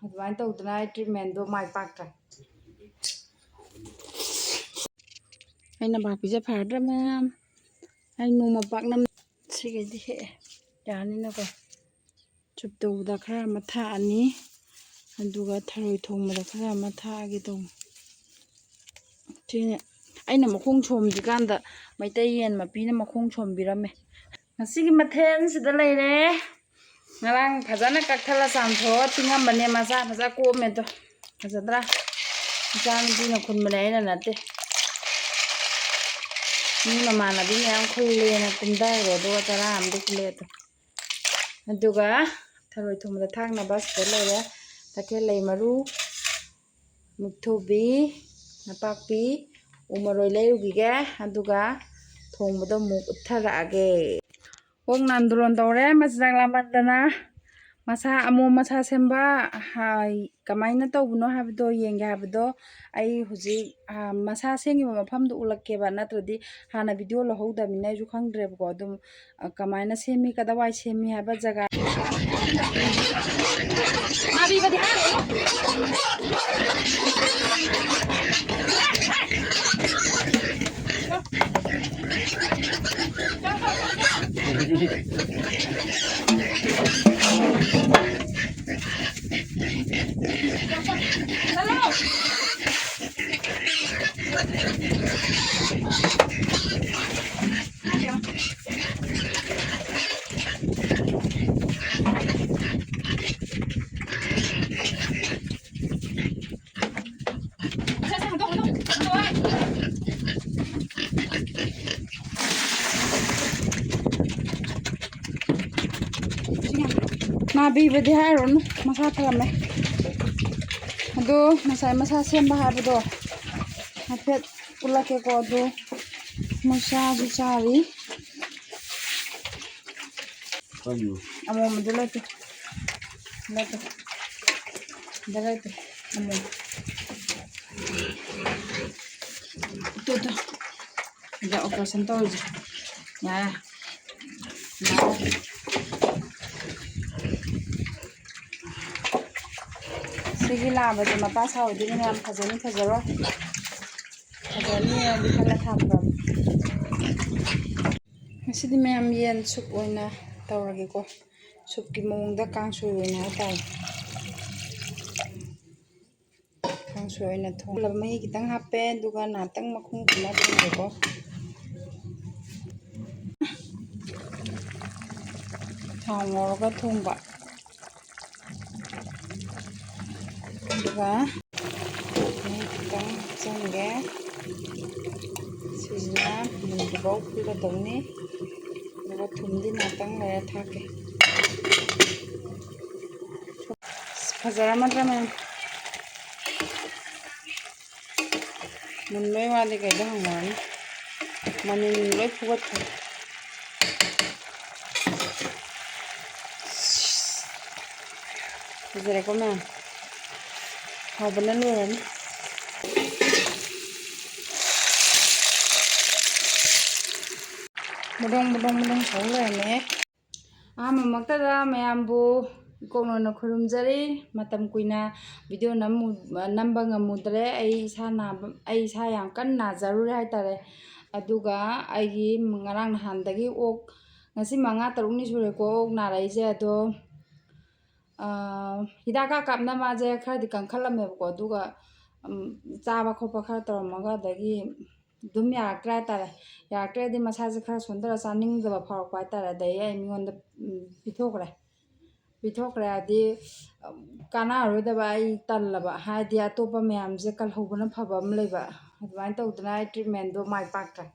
ꯑꯗꯨꯃꯥꯏꯅ ꯇꯧꯗꯅ ꯑꯩ ꯇ꯭ꯔꯤꯠꯃꯦꯟꯗꯣ ꯃꯥꯏ ꯄꯥꯛꯇ꯭ꯔꯦ ꯑꯩꯅ ꯄꯥꯛꯄꯤꯁꯦ ꯐꯔꯗ꯭ꯔꯥ ꯃꯌꯥꯝ ꯑꯩ ꯅꯣꯡꯃ ꯄꯥꯛꯅꯝ ꯁꯤꯒꯩꯗꯤ ꯍꯦꯛꯑꯦ ꯌꯥꯅꯤꯅꯀꯣ ꯆꯨꯞ ꯇꯧꯕꯗ ꯈꯔ ꯑꯃ ꯊꯥꯛꯑꯅꯤ ꯑꯗꯨꯒ ꯊꯔꯣꯏ ꯊꯣꯡꯕꯗ ꯈꯔ ꯑꯃ ꯊꯥꯛꯑꯒꯦ ꯇꯧꯕ ꯁꯤꯅꯦ ꯑꯩꯅ ꯃꯈꯣꯡ ꯁꯣꯝꯗ꯭ꯔꯤꯀꯥꯟꯗ ꯃꯩꯇꯩ ꯌꯦꯟ ꯃꯄꯤꯅ ꯃꯈꯣꯡ ꯁꯣꯝꯕꯤꯔꯝꯃꯦ ꯉꯁꯤꯒꯤ ꯃꯊꯦꯜꯁꯤꯗ ꯂꯩꯔꯦ ꯉꯔꯥꯡ ꯐꯖꯅ ꯀꯛꯊꯠꯂ ꯆꯥꯝꯊꯣꯛꯑ ꯇꯤꯡꯉꯝꯕꯅꯦ ꯃꯆꯥ ꯐꯖ ꯀꯣꯝꯃꯦꯗꯣ ꯐꯖꯗ꯭ꯔꯥ ꯏꯆꯥꯅꯨꯄꯤꯅ ꯈꯨꯟꯕꯅꯦ ꯑꯩꯅ ꯅꯠꯇꯦ ꯃꯤ ꯃꯃꯥꯟꯅꯕꯤ ꯃꯌꯥꯝ ꯈꯨꯜꯂꯦꯅ ꯀꯨꯝꯊꯈ꯭ꯔꯦ ꯑꯗꯨꯒ ꯆꯔꯥ ꯑꯃꯗꯤ ꯈꯨꯜꯂꯦꯗꯣ ꯑꯗꯨꯒ ꯊꯔꯣꯏ ꯊꯣꯡꯕꯗ ꯊꯥꯛꯅꯕ ꯁꯤꯗ ꯂꯩꯔꯦ ꯇꯈꯦꯜꯂꯩ ꯃꯔꯨ ꯃꯨꯛꯊ꯭ꯔꯨꯕꯤ ꯅꯄꯥꯛꯄꯤ ꯎꯃꯣꯔꯣꯏ ꯂꯩꯔꯨꯈꯤꯒꯦ ꯑꯗꯨꯒ ꯊꯣꯡꯕꯗꯣ ꯑꯃꯨꯛ ꯎꯠꯊꯔꯛꯑꯒꯦ ꯑꯣꯛ ꯅꯟꯗ꯭ꯔꯣꯟ ꯇꯧꯔꯦ ꯃꯆꯤꯟꯖꯥꯛ ꯂꯥꯝꯃꯟꯗꯅ ꯃꯁꯥ ꯑꯃꯣꯝ ꯃꯁꯥ ꯁꯦꯝꯕ ꯀꯃꯥꯏꯅ ꯇꯧꯕꯅꯣ ꯍꯥꯏꯕꯗꯣ ꯌꯦꯡꯒꯦ ꯍꯥꯏꯕꯗꯣ ꯑꯩ ꯍꯧꯖꯤꯛ ꯃꯁꯥ ꯁꯦꯝꯈꯤꯕ ꯃꯐꯝꯗꯣ ꯎꯠꯂꯛꯀꯦꯕ ꯅꯠꯇ꯭ꯔꯗꯤ ꯍꯥꯟꯅ ꯚꯤꯗꯤꯑꯣ ꯂꯧꯍꯧꯗꯕꯅꯤꯅ ꯑꯩꯁꯨ ꯈꯪꯗ꯭ꯔꯦꯕꯀꯣ ꯑꯗꯨꯝ ꯀꯃꯥꯏꯅ ꯁꯦꯝꯃꯤ ꯀꯗꯥꯏ ꯁꯦꯝꯃꯤ ꯍꯥꯏꯕ ꯖꯒꯥ 나비ꯕꯗꯤ ꯍꯥꯏꯔꯨꯅꯨ ꯃꯁꯥ ꯐꯔꯝꯃꯦ ꯑꯗꯣ ꯉꯁꯥꯏ ꯃꯁꯥ ꯁꯦꯝꯕ ꯍꯥꯏꯕꯗꯣ ꯍꯥꯏꯐꯦꯠ ꯎꯠꯂꯛꯀꯦꯀꯣ ꯑꯗꯣ ꯃꯁꯥꯁꯨ ꯆꯥꯔꯤ ꯑꯃꯣꯝꯗꯤ ꯂꯩꯇꯦ ꯂꯩꯇꯦ ꯑꯃꯣꯝ ꯇꯨ ꯁꯤꯗ ꯑꯣꯄꯔꯦꯁꯟ ꯇꯧꯔꯤꯁꯦ ꯌꯥꯔꯦ ꯁꯤꯒꯤ ꯂꯥꯕꯁꯦ ꯃꯄꯥ ꯁꯥꯎꯗꯣꯏꯅꯤ ꯌꯥꯝ ꯐꯖꯅꯤ ꯐꯖꯔꯣꯏ ꯐꯖꯅꯤꯗꯤ ꯈꯜꯂ ꯊꯝꯈ꯭ꯔꯕꯅꯤ ꯉꯁꯤꯗꯤ ꯃꯌꯥꯝ ꯌꯦꯟ ꯁꯨꯞ ꯑꯣꯏꯅ ꯇꯧꯔꯒꯦꯀꯣ ꯁꯨꯞꯀꯤ ꯃꯑꯣꯡꯗ ꯀꯥꯡꯁꯣꯏ ꯑꯣꯏꯅ ꯍꯥꯏꯇꯥꯔꯦ ꯀꯥꯡꯁꯣꯏ ꯑꯣꯏꯅ ꯊꯣꯡꯂꯕ ꯃꯍꯤ ꯈꯤꯇꯪ ꯍꯥꯞꯄꯦ ꯑꯗꯨꯒ ꯉꯥꯏꯍꯥꯛꯇꯪ ꯃꯈꯨꯝ ꯈꯨꯝꯃ ꯊꯝꯒꯦꯀꯣ ꯊꯥꯎ ꯉꯧꯔꯒ ꯊꯣꯡꯕ ꯑꯗꯨꯒ ꯃꯍꯤ ꯈꯤꯇꯪ ꯍꯥꯞꯆꯟꯒꯦ ꯁꯤꯁꯤꯅ ꯃꯨꯟꯗ꯭ꯔꯤꯐꯥꯎ ꯐꯨꯠꯂꯗꯧꯅꯤ ꯑꯗꯨꯒ ꯊꯨꯝꯗꯤ ꯉꯥꯛꯇꯪ ꯂꯩꯔ ꯊꯥꯛꯀꯦ ꯐꯖꯔꯝꯃꯗ꯭ꯔꯥ ꯃꯌꯥꯝ ꯃꯨꯟꯕꯩ ꯋꯥꯗꯤ ꯀꯩꯗ ꯍꯪꯉꯨꯔꯅꯤ ꯃꯅꯤꯟ ꯂꯣꯏ ꯐꯨꯒꯠꯈ꯭ꯔꯦ ꯐꯖꯔꯦꯀꯣ ꯃꯌꯥꯝ ꯍꯥꯎꯕꯅ ꯂꯣꯏꯔꯅꯤ ꯕꯨꯗꯣꯡ ꯁꯧ ꯂꯩꯔꯝꯃꯦ ꯑꯍꯥꯟꯕꯃꯛꯇꯗ ꯃꯌꯥꯝꯕꯨ ꯏꯀꯣꯛꯅꯅ ꯈꯨꯔꯨꯝꯖꯔꯤ ꯃꯇꯝ ꯀꯨꯏꯅ ꯚꯤꯗꯤꯑꯣ ꯅꯝꯕ ꯉꯝꯃꯨꯗ꯭ꯔꯦ ꯑꯩ ꯏꯁꯥ ꯌꯥꯝ ꯀꯟꯅ ꯅꯥꯖꯔꯨꯔꯦ ꯍꯥꯏꯇꯥꯔꯦ ꯑꯗꯨꯒ ꯑꯩꯒꯤ ꯉꯔꯥꯡ ꯅꯍꯥꯟꯗꯒꯤ ꯑꯣꯛ ꯉꯁꯤ 5-6ꯅꯤ ꯁꯨꯔꯦꯀꯣ ꯑꯣꯛ ꯅꯥꯔꯛꯏꯁꯦ ꯑꯗꯣ ꯍꯤꯗꯥꯛ ꯀꯥꯞꯅ ꯃꯥꯁꯦ ꯈꯔꯗꯤ ꯀꯟꯈꯠꯂꯝꯃꯦꯕꯀꯣ ꯑꯗꯨꯒ ꯆꯥꯕ ꯈꯣꯠꯄ ꯈꯔ ꯇꯧꯔꯝꯃꯒ ꯑꯗꯒꯤ ꯑꯗꯨꯝ ꯌꯥꯔꯛꯇ꯭ꯔꯦ ꯍꯥꯏꯇꯥꯔꯦ ꯌꯥꯔꯛꯇ꯭ꯔꯦꯗꯤ ꯃꯁꯥꯁꯦ ꯈꯔ ꯁꯣꯟꯊꯔ ꯆꯥꯅꯤꯡꯗꯕ ꯐꯥꯎꯔꯛꯄ ꯍꯥꯏꯇꯥꯔꯦ ꯑꯗꯩ ꯑꯩ ꯃꯤꯉꯣꯟꯗ ꯄꯤꯊꯣꯛꯈ꯭ꯔꯦ ꯍꯥꯏꯗꯤ ꯀꯥꯟꯅꯔꯔꯣꯏꯗꯕ ꯑꯩ ꯇꯜꯂꯕ ꯍꯥꯏꯗꯤ ꯑꯇꯣꯞꯄ ꯃꯌꯥꯝꯁꯦ ꯀꯜꯍꯧꯕꯅ ꯐꯕ ꯑꯃ ꯂꯩꯕ ꯑꯗꯨꯃꯥꯏꯅ ꯇꯧꯗꯅ ꯑꯩ ꯇ꯭ꯔꯤꯠꯃꯦꯟꯗꯣ ꯃꯥꯏ ꯄꯥꯛꯇ꯭ꯔꯦ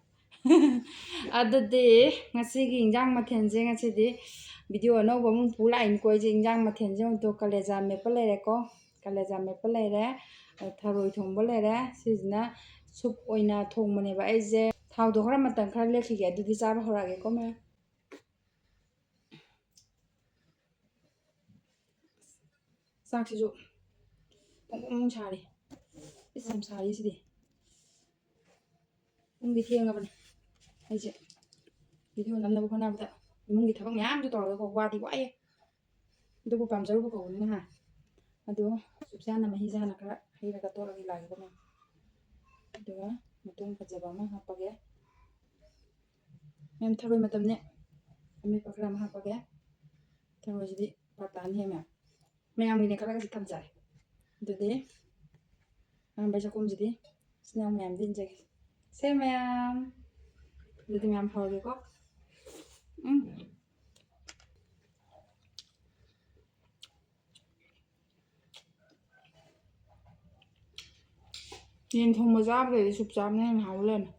ꯑꯗꯨꯗꯤ ꯉꯁꯤꯒꯤ ꯏꯟꯖꯥꯡ ꯃꯊꯦꯜꯁꯦ ꯉꯁꯤꯗꯤ ꯚꯤꯗꯤꯑꯣ ꯑꯅꯧꯕ ꯑꯃꯨꯛ ꯄꯨ ꯂꯥꯛꯏꯅꯤꯀꯣ ꯑꯩꯁꯦ ꯏꯟꯖꯥꯡ ꯃꯊꯦꯜꯁꯦ ꯑꯃꯨꯛ ꯀꯂꯦꯖꯥ ꯃꯦꯠꯄ ꯂꯩꯔꯦꯀꯣ ꯀꯂꯦꯖꯥ ꯃꯦꯠꯄ ꯂꯩꯔꯦ ꯊꯔꯣꯏ ꯊꯣꯡꯕ ꯂꯩꯔꯦ ꯁꯤꯁꯤꯅ ꯁꯨꯞ ꯑꯣꯏꯅ ꯊꯣꯡꯕꯅꯦꯕ ꯑꯩꯁꯦ ꯊꯥꯎꯗꯣ ꯈꯔ ꯃꯇꯝ ꯈꯔ ꯂꯦꯛꯈꯤꯒꯦ ꯑꯗꯨꯗꯤ ꯆꯥꯕ ꯍꯧꯔꯛꯑꯒꯦꯀꯣ ꯃꯌꯥꯝ ꯆꯥꯛꯁꯤꯁꯨ ꯄꯨꯡ ꯁꯥꯔꯤ ꯏꯁ ꯌꯥꯝ ꯁꯥꯔꯤ ꯁꯤꯗꯤ ꯄꯨꯡꯗꯤ ꯊꯦꯡꯉꯕꯅꯤ ꯑꯩꯁꯦ ꯚꯤꯗꯤꯑꯣ ꯅꯝꯅꯕ ꯍꯣꯠꯅꯕꯗ ꯏꯃꯨꯡꯒꯤ ꯊꯕꯛ ꯃꯌꯥꯝꯁꯨ ꯇꯧꯔꯒꯀꯣ ꯋꯥꯗꯤ ꯋꯥꯏꯑꯦ ꯑꯗꯨꯕꯨ ꯄꯥꯝꯖꯔꯨꯕ ꯀꯧꯕꯅꯤꯅ ꯑꯗꯣ ꯁꯨꯞꯆꯥꯅ ꯃꯍꯤ ꯆꯥꯅ ꯈꯔ ꯍꯩꯔꯒ ꯇꯣꯠꯂꯒ ꯂꯥꯛꯒꯗꯕꯅꯤ ꯑꯗꯨꯒ ꯃꯇꯨꯡ ꯐꯖꯕ ꯑꯃ ꯍꯥꯞꯄꯒꯦ ꯃꯦꯝ ꯊꯔꯣꯏ ꯃꯇꯝꯅꯦ ꯑꯃꯦꯠꯄ ꯈꯔ ꯑꯃ ꯍꯥꯞꯄꯒꯦ ꯊꯔꯣꯏꯁꯤꯗꯤ ꯄꯥꯇꯥꯅꯤꯍꯦ ꯃꯌꯥꯝꯒꯤꯅꯦ ꯈꯔꯒꯁꯤ ꯊꯝꯖꯔꯦ ꯑꯗꯨꯗꯤ ꯑꯍꯥꯟꯕ ꯆꯥꯛꯈꯨꯝꯁꯤꯗꯤ ꯁ꯭ꯅꯦꯜ ꯃꯌꯥꯝꯗꯤ ꯏꯟꯖꯒꯦ ꯁꯦ ꯃꯌꯥꯝ ꯑꯗꯨꯗꯤ ꯃꯌꯥꯝ ꯍꯧꯔꯒꯦꯀꯣ ꯌꯦꯟ ꯊꯣꯡꯕ ꯆꯥꯕꯗꯩꯗꯤ ꯁꯨꯞ ꯆꯥꯕꯅ ꯍꯦꯟꯅ ꯍꯥꯎ ꯂꯩꯔꯝꯃꯦ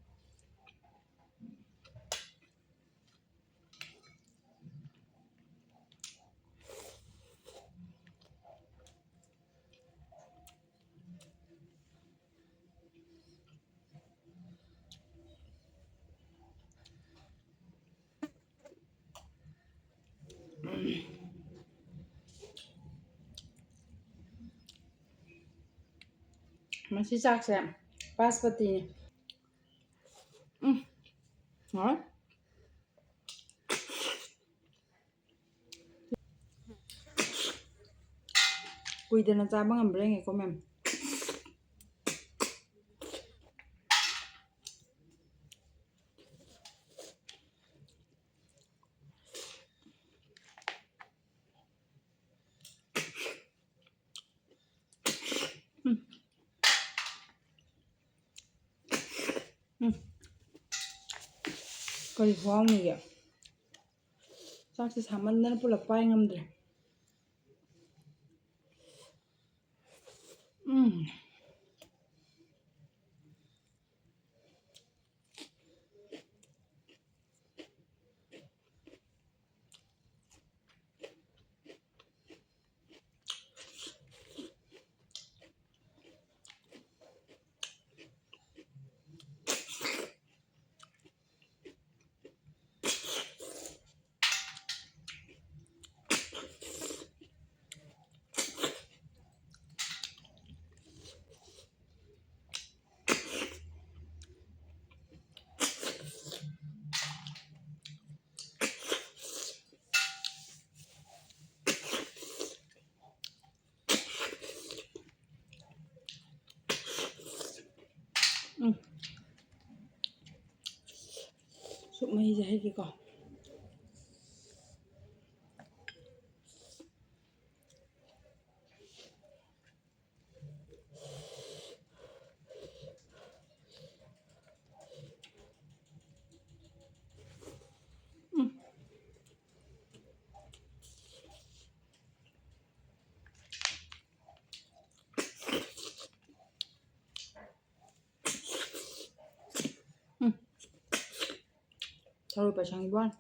ꯃꯁꯤ ꯆꯥꯛꯁꯦ ꯕꯥꯁꯄꯇꯤꯅꯤ ꯍꯣꯏ ꯀꯨꯏꯗꯅ ꯆꯥꯕ ꯉꯝꯕ꯭ꯔꯥ ꯌꯦꯡꯒꯦꯀꯣ ꯃꯦꯝ ꯀꯔꯤ ꯈꯨꯍꯥꯎꯅꯤꯒꯦ ꯆꯥꯛꯁꯦ ꯁꯥꯃꯟꯗꯅ ꯄꯨꯂꯞ ꯄꯥꯏ ꯉꯝꯗ꯭ꯔꯦ ꯁꯨꯞ ꯃꯍꯤꯁꯦ ꯍꯩꯒꯦꯀꯣ ꯊꯔꯣꯏ ꯄꯥꯏꯁꯪꯒꯤ ꯋꯥꯅꯤ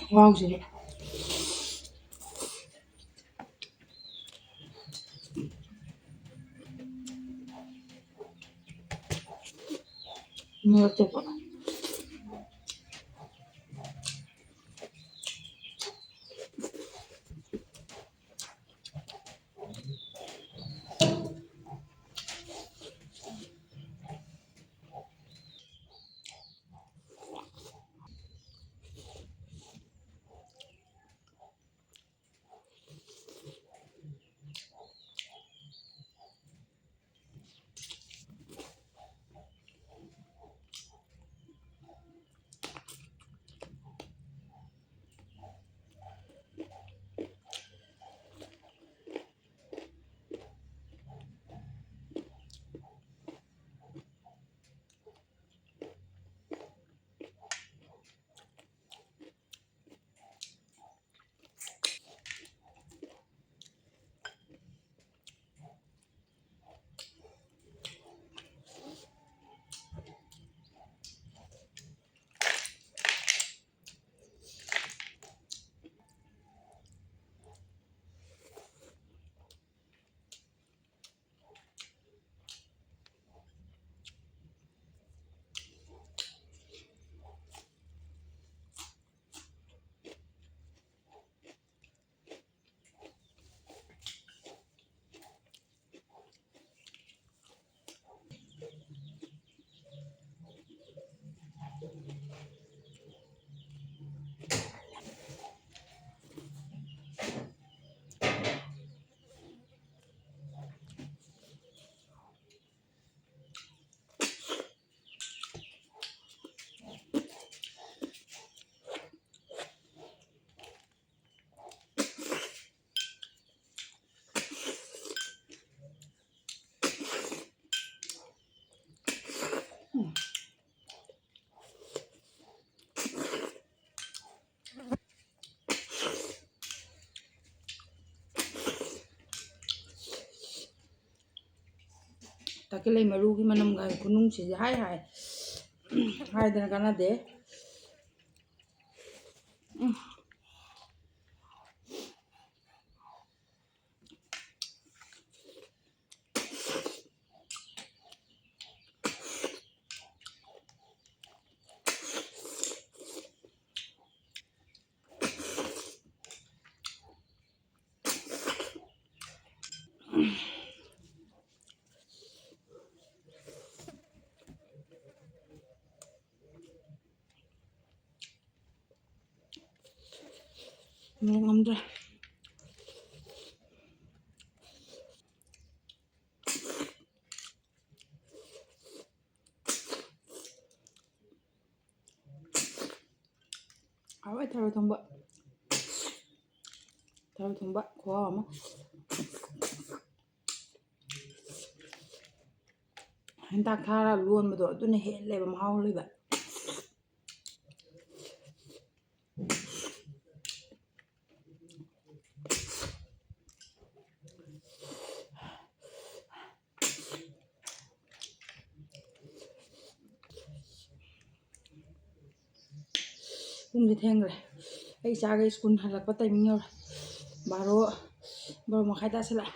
ꯈꯨꯍꯥꯎꯁꯤꯗꯤ ꯃꯣꯔꯣꯛ ꯑꯇꯦꯛꯄ Takilay marugi manamga kunungsi hai hai hai dana kanade. Ngamdra. Awai tharo thomba. Tharo thomba khwa ama. Hentak thara luon mado aduna heleba mahau leba. Pungdi thengre. Ai chaga school halakpa timing yor. Baro makhai ta sila.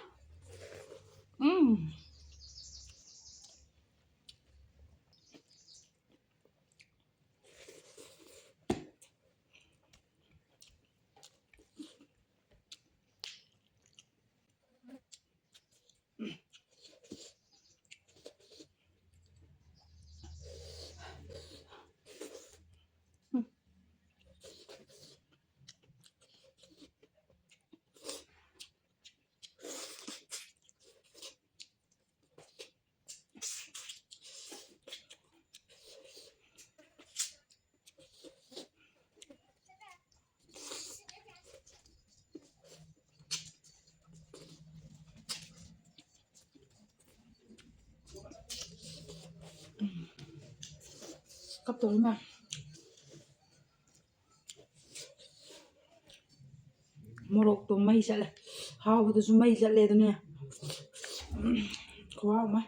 Cấp tối mà. Morok to mai sale. How to mai sale to ne. Khwa ma.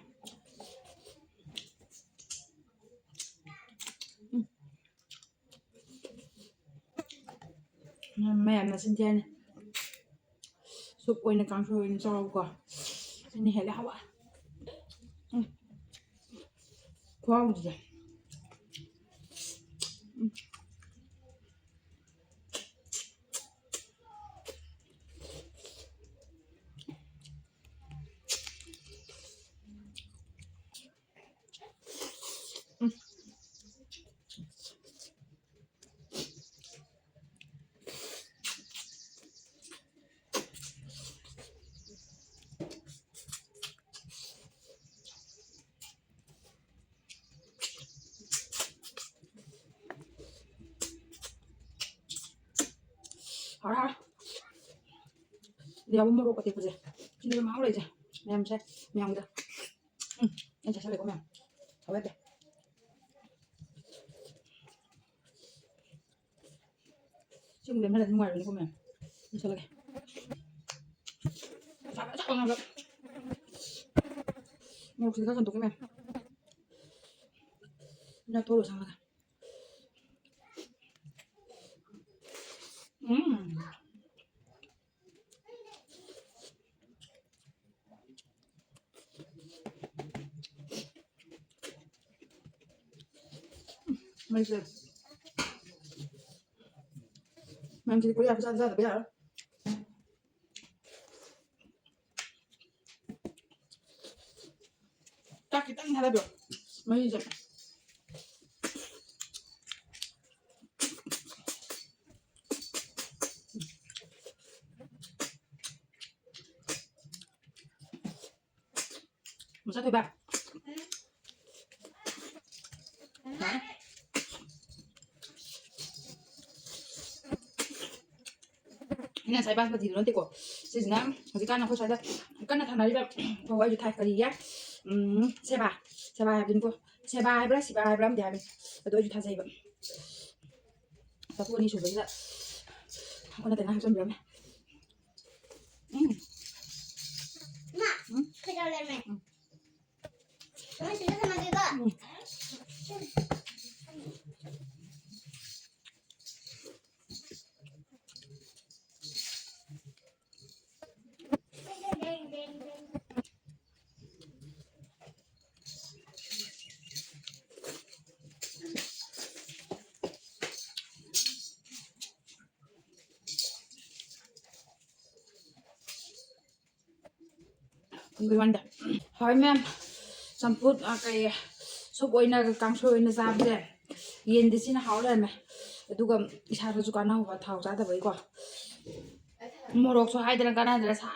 Mai ăn là xin chen. Sup oina kang so in so ko. Ni hele hawa. Khwa ji. hả đeo một cái gì xin đưa máu đây chứ em sẽ mèo được em sẽ lấy con mèo ở đây chứ không đến lần ngoài rồi con mèo em sẽ lấy chắc con nào được một thì các con tụi cái mèo ra tôi rồi sang rồi bây giờ mang chỉ có làm ra bây giờ chắc cái tăng hay được mấy giờ một sao thôi bạn ini saya bahas tadi nanti kok sebenarnya nanti kan aku sadar kan ada nari bahwa itu thai kari ya seba bin ko seba beram dia bin itu itu thai seba tapi ini sudah bisa aku nanti nak sambil ma kita leme kamu sudah sama juga Gimana? Hai ma'am, samput cái súp oi na kang soi na zam je. Yen di sin hao le me. Du ga isa da zu kan hao ba thao za da bai ko. Morok so hai da kan na da sa.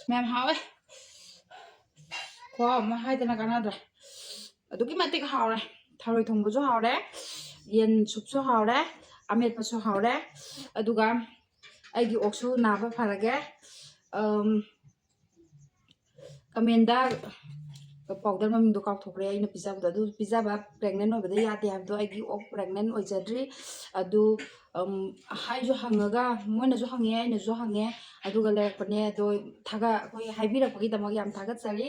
Ma'am hao ai. Ko ma hai da kan na da. Du ki ma ti ka hao le. Tharoi thong bu zo hao le. Yen sup so hao le. Amet pa so hao le. Du ga ai gi ok su na ba phara ge. Kamenda powder maming do kaw thokre aina pizza ba pregnant no bada yate habdo aigi ok pregnant oijadri adu hai jo hangaga moina jo hange aina jo hange adu ga lek pane do thaga koi haibira pagi tamag yam thaga chari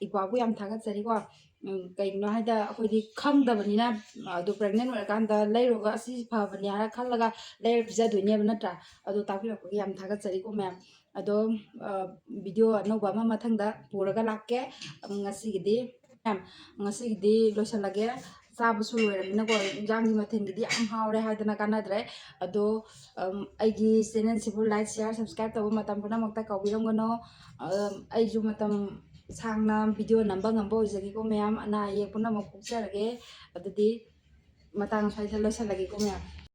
ipabu yam thaga chari ko kai no haida koi di khang da bani na adu pregnant ora kan da leiro ga si pha bani ara khallaga leir pizza duine bana ta adu takira pagi yam thaga chari ko ma'am ado video anova ma mathangda puraga lakke ngasigidi ma'am ngasigidi loisalage chabu su loiramina ko jangi mathengidi am haure haidana kanadre ado aigi channel sibu like share subscribe tabu matam puna makta kawiramgono aiju matam sangna video namba ngamba ojagi ko ma'am ana ye puna makukjarage adudi matang saida loisalage ko ma'am